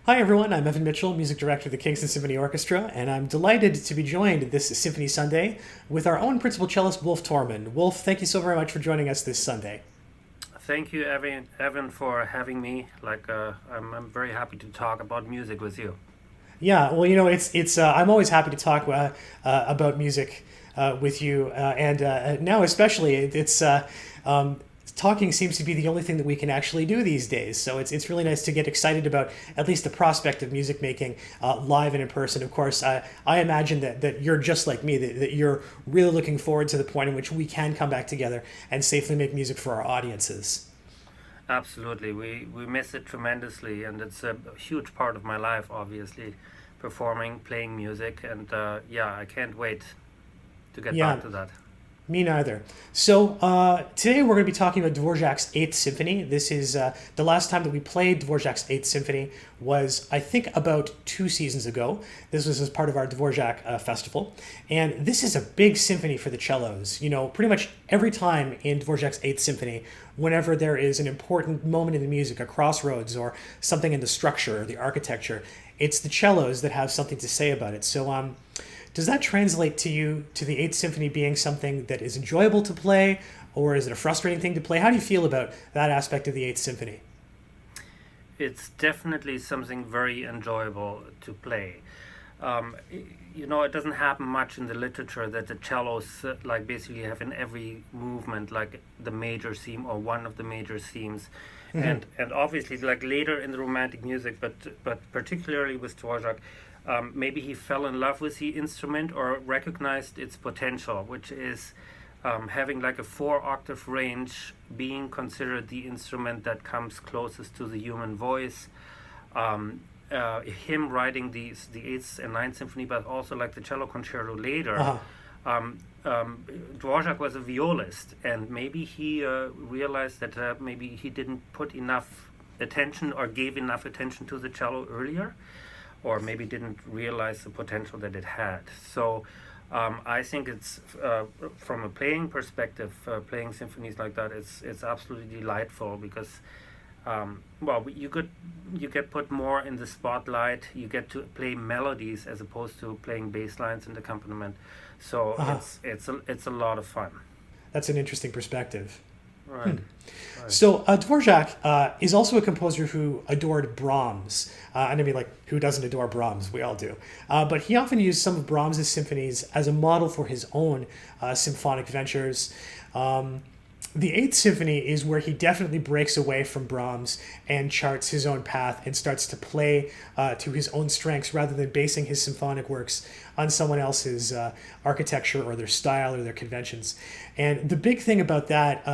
Hi everyone, I'm Evan Mitchell, music director of the Kingston Symphony Orchestra, and I'm delighted to be joined this Symphony Sunday with our own principal cellist, Wolf Tormann. Wolf, thank you so very much for joining us this Sunday. Thank you, Evan, for having me. I'm very happy to talk about music with you. Yeah, well, it's I'm always happy to talk about music with you, and now especially um, talking seems to be the only thing that we can actually do these days. So it's really nice to get excited about at least the prospect of music making live and in person. Of course, I imagine that you're just like me, that you're really looking forward to the point in which we can come back together and safely make music for our audiences. Absolutely, we miss it tremendously, and it's a huge part of my life. Obviously, performing, playing music, and yeah, I can't wait to get Yeah, back to that. me neither. So today we're going to be talking about Dvorak's Eighth Symphony. This is the last time that we played Dvorak's Eighth Symphony was, I think, about 2 seasons ago. This was as part of our Dvorak festival, and this is a big symphony for the cellos. You know, pretty much every time in Dvorak's Eighth Symphony, whenever there is an important moment in the music, a crossroads, or something in the structure or the architecture, it's the cellos that have something to say about it. So does that translate to you to the Eighth Symphony being something that is enjoyable to play, or is it a frustrating thing to play? How do you feel about that aspect of the Eighth Symphony? It's definitely something very enjoyable to play. It doesn't happen much in the literature that the cellos like basically have in every movement like the major theme or one of the major themes, and obviously like later in the romantic music, but particularly with Dvorak, maybe he fell in love with the instrument or recognized its potential, which is having like a 4 octave range, being considered the instrument that comes closest to the human voice. Him writing the eighth and ninth symphony, but also like the cello concerto later. Uh-huh. Dvorak was a violist, and maybe he realized that maybe he didn't put enough attention or gave enough attention to the cello earlier, or maybe didn't realize the potential that it had. So I think it's from a playing perspective, playing symphonies like that, it's absolutely delightful because you get put more in the spotlight. You get to play melodies as opposed to playing bass lines and accompaniment. So Uh-huh. it's a lot of fun. That's an interesting perspective. Right, right. So Dvorak is also a composer who adored Brahms. And I mean, like, who doesn't adore Brahms? We all do. But he often used some of Brahms' symphonies as a model for his own symphonic ventures. The Eighth Symphony is where he definitely breaks away from Brahms and charts his own path and starts to play to his own strengths rather than basing his symphonic works on someone else's architecture or their style or their conventions. And the big thing about that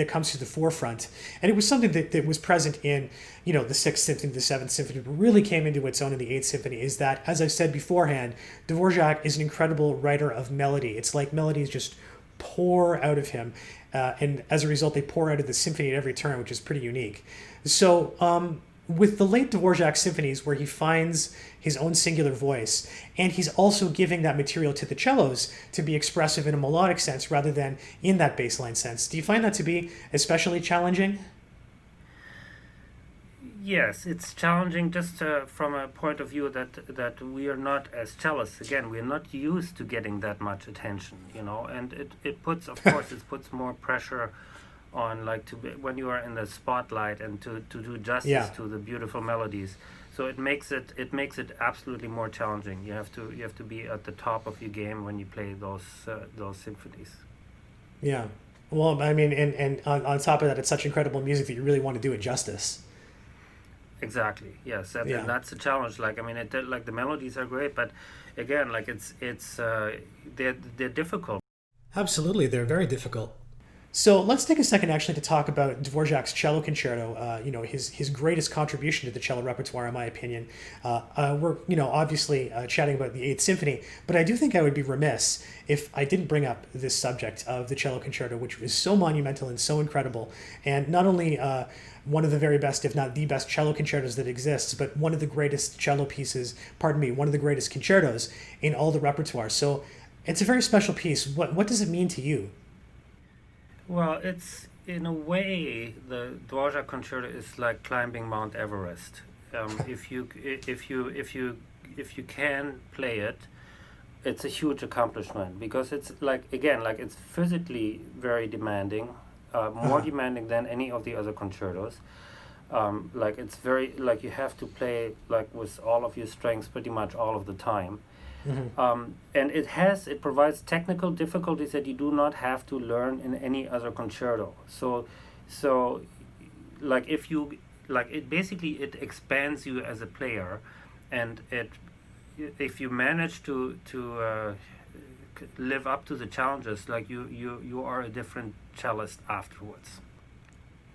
comes to the forefront, and it was something that was present in, the Sixth Symphony, the Seventh Symphony, but really came into its own in the Eighth Symphony, is that, as I've said beforehand, Dvorak is an incredible writer of melody. It's like melodies just pour out of him. And as a result, they pour out of the symphony at every turn, which is pretty unique. So, with the late Dvorak symphonies, where he finds his own singular voice, and he's also giving that material to the cellos to be expressive in a melodic sense rather than in that bassline sense, do you find that to be especially challenging? Yes, it's challenging just from a point of view that we are not as cellists. Again, we are not used to getting that much attention, and it puts, of course, it puts more pressure on like when you are in the spotlight and to do justice Yeah. to the beautiful melodies. So it makes it absolutely more challenging. You have to be at the top of your game when you play those symphonies. Yeah. Well, I mean, and on top of that, it's such incredible music that you really want to do it justice. Exactly. Yes, and Yeah. that's the challenge. Like I mean, like the melodies are great, but again, like it's they're difficult. Absolutely, they're very difficult. So let's take a second actually to talk about Dvorak's cello concerto. His greatest contribution to the cello repertoire, in my opinion. We're obviously chatting about the Eighth Symphony, but I do think I would be remiss if I didn't bring up this subject of the cello concerto, which is so monumental and so incredible, and not only one of the very best, if not the best, cello concertos that exists, but one of the greatest cello pieces. Pardon me, one of the greatest concertos in all the repertoire. So it's a very special piece. What does it mean to you? Well, it's in a way the Dvorak concerto is like climbing Mount Everest. If you can play it, it's a huge accomplishment because it's like again like it's physically very demanding, more Uh-huh. demanding than any of the other concertos. Like it's very like you have to play like with all of your strengths pretty much all of the time. Hmm. And it provides technical difficulties that you do not have to learn in any other concerto. So like if you like it basically it expands you as a player, and it if you manage to live up to the challenges, like you are a different cellist afterwards.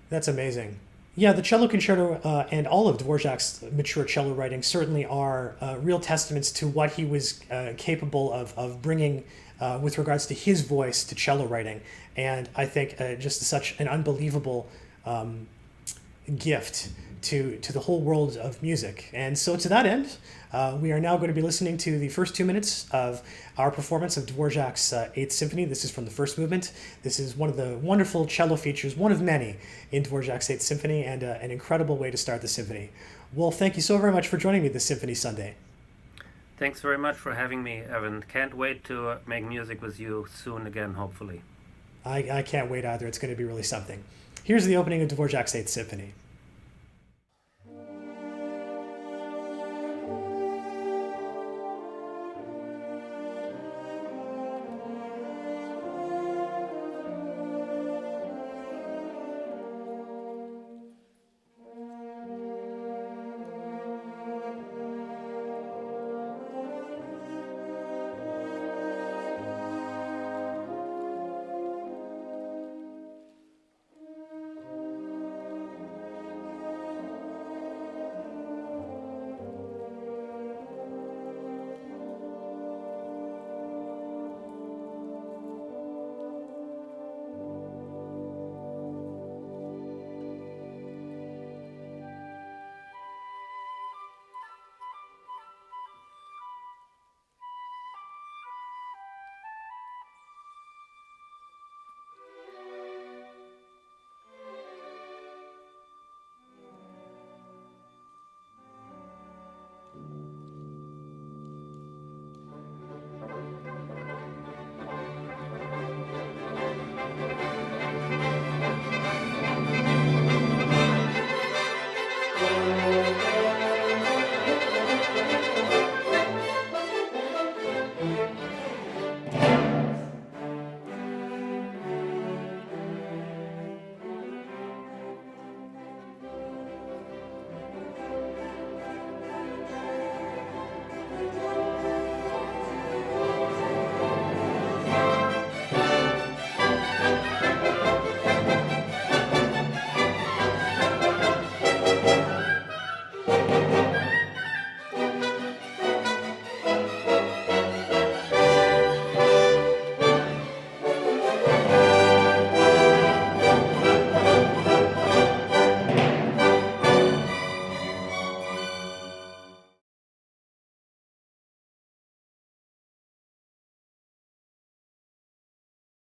That's amazing. Yeah, the cello concerto and all of Dvorak's mature cello writing certainly are real testaments to what he was capable of bringing with regards to his voice to cello writing. And I think just such an unbelievable gift to the whole world of music. And so, to that end, we are now going to be listening to the first 2 minutes of our performance of Dvorak's Eighth Symphony. This is from the first movement. This is one of the wonderful cello features, one of many in Dvorak's Eighth Symphony, and an incredible way to start the symphony. Wolf, thank you so very much for joining me this Symphony Sunday. Thanks very much for having me, Evan. Can't wait to make music with you soon again, hopefully. I can't wait either. It's going to be really something. Here's the opening of Dvorak's Eighth Symphony.